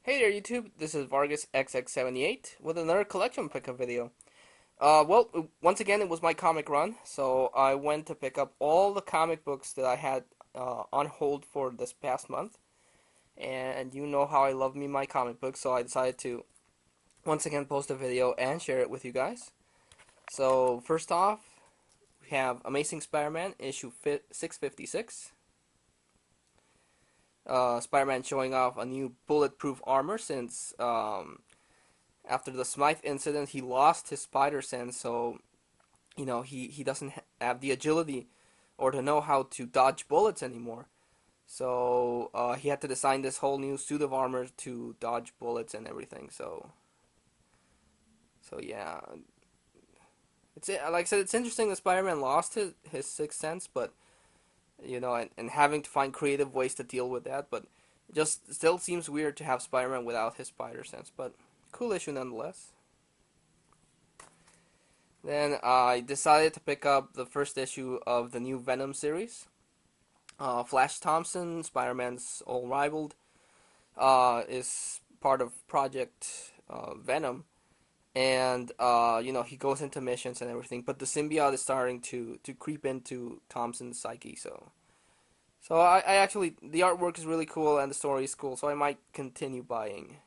Hey there YouTube, this is Vargas XX78 with another collection pickup video. Once again it was my comic run, so I went to pick up all the comic books that I had on hold for this past month. And you know how I love my comic books, so I decided to once again post a video and share it with you guys. So first off, we have Amazing Spider-Man issue 656. Spider-Man showing off a new bulletproof armor since after the Smythe incident, he lost his spider sense, so he doesn't have the agility or to know how to dodge bullets anymore. So he had to design this whole new suit of armor to dodge bullets and everything. So yeah, it's like I said, it's interesting that Spider-Man lost his sixth sense, but and having to find creative ways to deal with that. But it just still seems weird to have Spider-Man without his spider sense. But cool issue nonetheless. Then I decided to pick up the first issue of the new Venom series. Flash Thompson, Spider-Man's old rival, is part of Project Venom, and he goes into missions and everything. But the symbiote is starting to creep into Thompson's psyche. So I actually, the artwork is really cool and the story is cool. So I might continue buying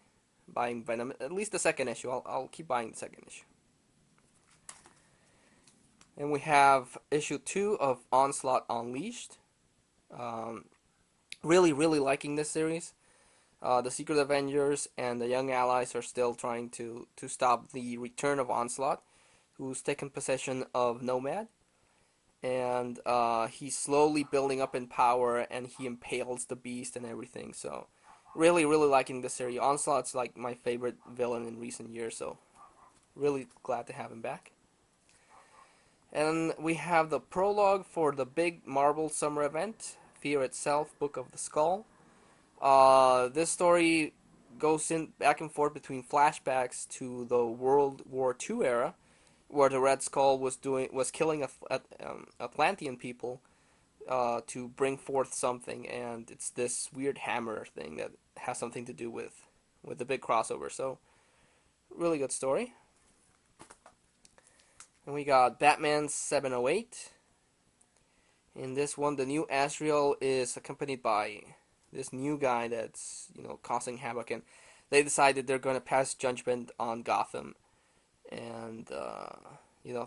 Venom, at least the second issue. I'll keep buying the second issue. And we have issue 2 of Onslaught Unleashed. Um, really liking this series. The Secret Avengers and the Young Allies are still trying to stop the return of Onslaught, who's taken possession of Nomad. And he's slowly building up in power, and he impales the Beast and everything. So really liking this series. Onslaught's like my favorite villain in recent years, so really glad to have him back. And we have the prologue for the big Marvel summer event, Fear Itself, Book of the Skull. This story goes in back and forth between flashbacks to the World War II era, where the Red Skull was killing Atlantean people to bring forth something, and it's this weird hammer thing that has something to do with the big crossover. So, really good story. And we got Batman 708. In this one, the new Azrael is accompanied by this new guy that's, causing havoc. And they decided they're going to pass judgment on Gotham. And,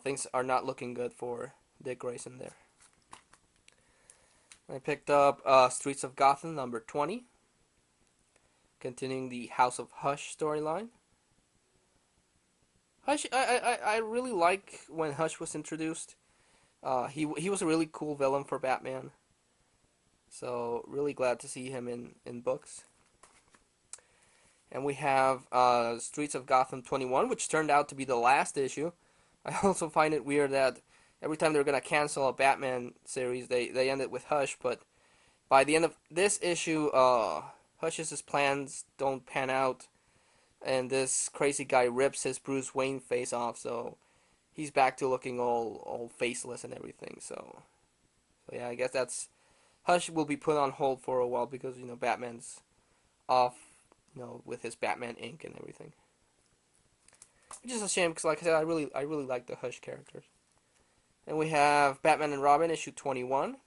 things are not looking good for Dick Grayson there. I picked up Streets of Gotham number 20. Continuing the House of Hush storyline. Hush, I really like when Hush was introduced. He was a really cool villain for Batman. So really glad to see him in books. And we have Streets of Gotham 21, which turned out to be the last issue. I also find it weird that every time they're gonna cancel a Batman series, they end it with Hush. But by the end of this issue, Hush's plans don't pan out. And this crazy guy rips his Bruce Wayne face off, so he's back to looking all faceless and everything. So yeah, I guess that's Hush will be put on hold for a while because Batman's off, with his Batman ink and everything. Which is a shame because, like I said, I really like the Hush characters. And we have Batman and Robin issue 21.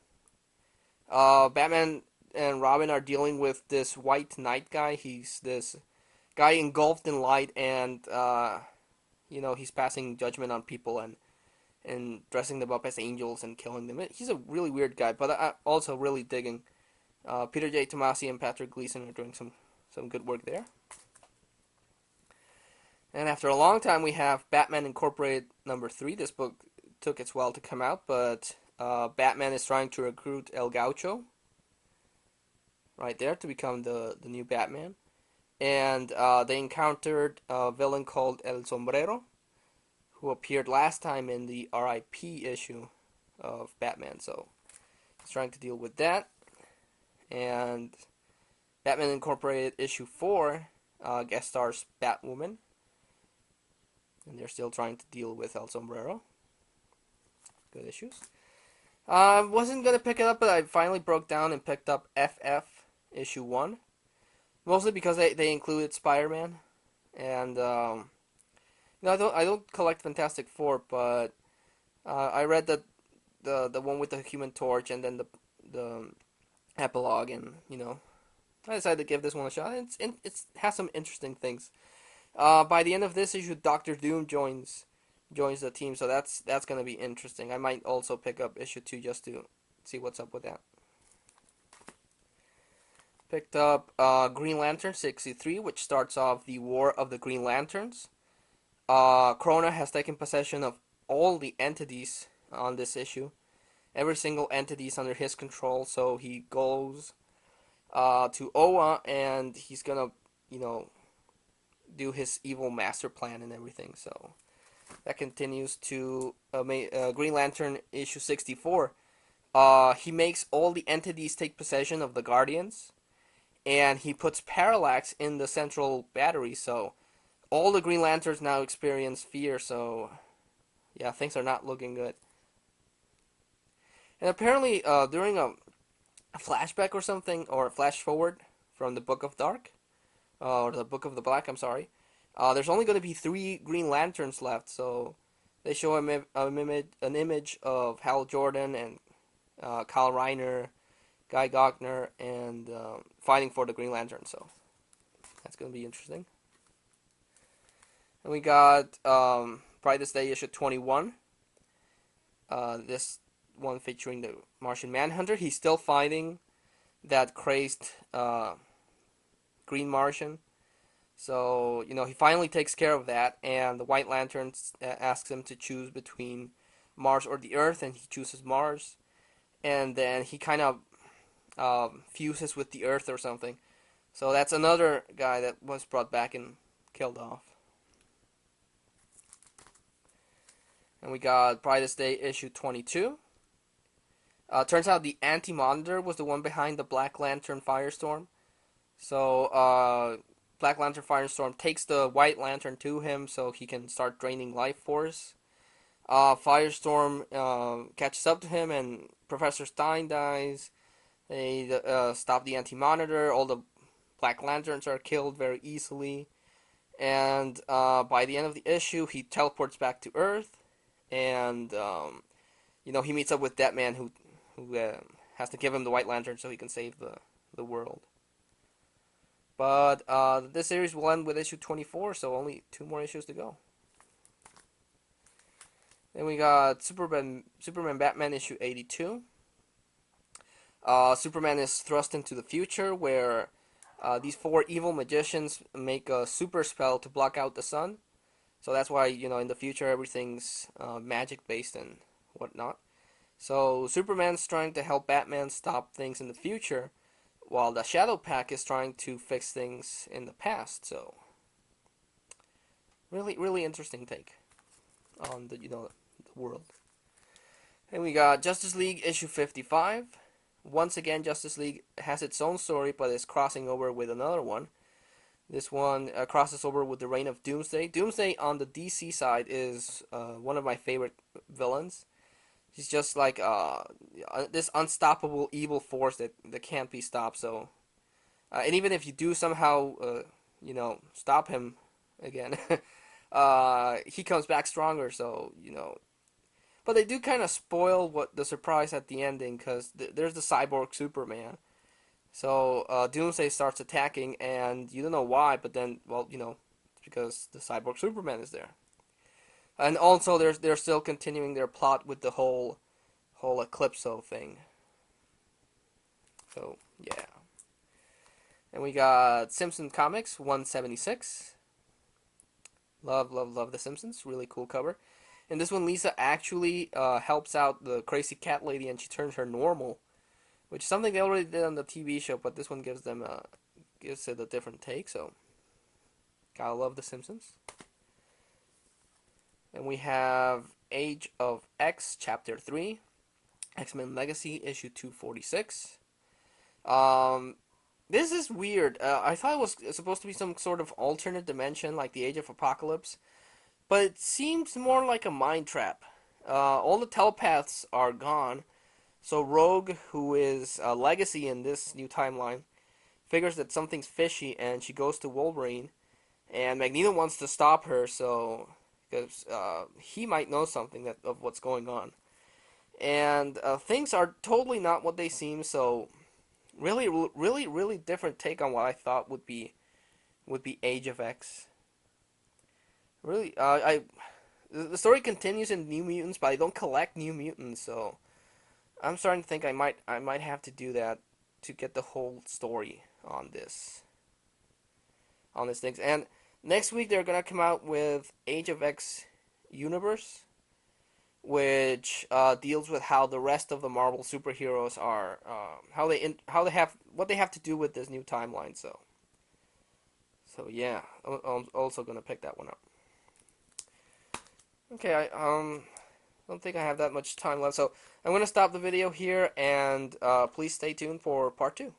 Batman and Robin are dealing with this White Knight guy. He's this guy engulfed in light, and he's passing judgment on people and dressing them up as angels and killing them. He's a really weird guy, but I also really digging. Peter J. Tomasi and Patrick Gleason are doing some good work there. And after a long time, we have Batman Incorporated number 3. This book took its while to come out, but Batman is trying to recruit El Gaucho right there to become the new Batman. And they encountered a villain called El Sombrero, who appeared last time in the R.I.P. issue of Batman. So he's trying to deal with that. And Batman Incorporated issue 4 guest stars Batwoman. And they're still trying to deal with El Sombrero. Good issues. Wasn't going to pick it up, but I finally broke down and picked up FF issue 1. Mostly because they included Spider-Man, and I don't collect Fantastic Four, but I read that the one with the Human Torch, and then the epilogue, and I decided to give this one a shot. It has some interesting things. By the end of this issue, Doctor Doom joins the team, so that's gonna be interesting. I might also pick up issue 2 just to see what's up with that. Picked up Green Lantern 63, which starts off the War of the Green Lanterns. Krona has taken possession of all the entities on this issue. Every single entity is under his control, so he goes to Oa, and he's gonna, do his evil master plan and everything. So that continues to Green Lantern issue 64. He makes all the entities take possession of the Guardians, and he puts Parallax in the central battery, so all the Green Lanterns now experience fear, so yeah, things are not looking good. And apparently, during a flashback or something, or a flash forward from the Book of Dark, or the Book of the Black, I'm sorry, there's only going to be 3 Green Lanterns left, so they show an image of Hal Jordan and Kyle Reiner, Guy Gardner, and fighting for the Green Lantern, so that's going to be interesting. And we got Brightest Day issue 21. This one featuring the Martian Manhunter. He's still fighting that crazed Green Martian. So, he finally takes care of that, and the White Lantern asks him to choose between Mars or the Earth, and he chooses Mars. And then he kind of fuses with the Earth or something. So that's another guy that was brought back and killed off. And we got Brightest Day issue 22. Turns out the Anti-Monitor was the one behind the Black Lantern Firestorm. So Black Lantern Firestorm takes the White Lantern to him so he can start draining life force. Firestorm catches up to him, and Professor Stein dies. They stop the Anti-Monitor. All the Black Lanterns are killed very easily. And by the end of the issue, he teleports back to Earth. And, he meets up with Deadman, who has to give him the White Lantern so he can save the world. But this series will end with issue 24, so only 2 more issues to go. Then we got Superman Batman issue 82. Superman is thrust into the future where these 4 evil magicians make a super spell to block out the sun. So that's why, in the future everything's magic based and whatnot. So Superman's trying to help Batman stop things in the future, while the Shadow Pack is trying to fix things in the past. So really, really interesting take on the world. And we got Justice League issue 55. Once again, Justice League has its own story, but is crossing over with another one. This one crosses over with the Reign of Doomsday. Doomsday on the DC side is one of my favorite villains. He's just like this unstoppable evil force that can't be stopped. So, and even if you do somehow, stop him again, he comes back stronger. So, but they do kind of spoil what the surprise at the ending, because there's the cyborg Superman. So Doomsday starts attacking, and you don't know why, but then, well, it's because the cyborg Superman is there. And also, they're still continuing their plot with the whole Eclipso thing. So yeah. And we got Simpsons Comics 176. Love the Simpsons. Really cool cover. In this one, Lisa actually helps out the crazy cat lady, and she turns her normal, which is something they already did on the TV show, but this one gives it a different take. So gotta love the Simpsons. And we have Age of X Chapter 3, X-Men Legacy issue 246. This is weird. I thought it was supposed to be some sort of alternate dimension, like the Age of Apocalypse, but it seems more like a mind trap. All the telepaths are gone, so Rogue, who is a Legacy in this new timeline, figures that something's fishy, and she goes to Wolverine, and Magneto wants to stop her, so because he might know something of what's going on, and things are totally not what they seem. So really, really, really different take on what I thought would be Age of X. Really, I the story continues in New Mutants, but I don't collect New Mutants, so I'm starting to think I might have to do that to get the whole story on this thing. And next week they're gonna come out with Age of X Universe, which deals with how the rest of the Marvel superheroes are, how they have what they have to do with this new timeline. So yeah, I'm also gonna pick that one up. Okay, I don't think I have that much time left, so I'm gonna stop the video here, and please stay tuned for part 2.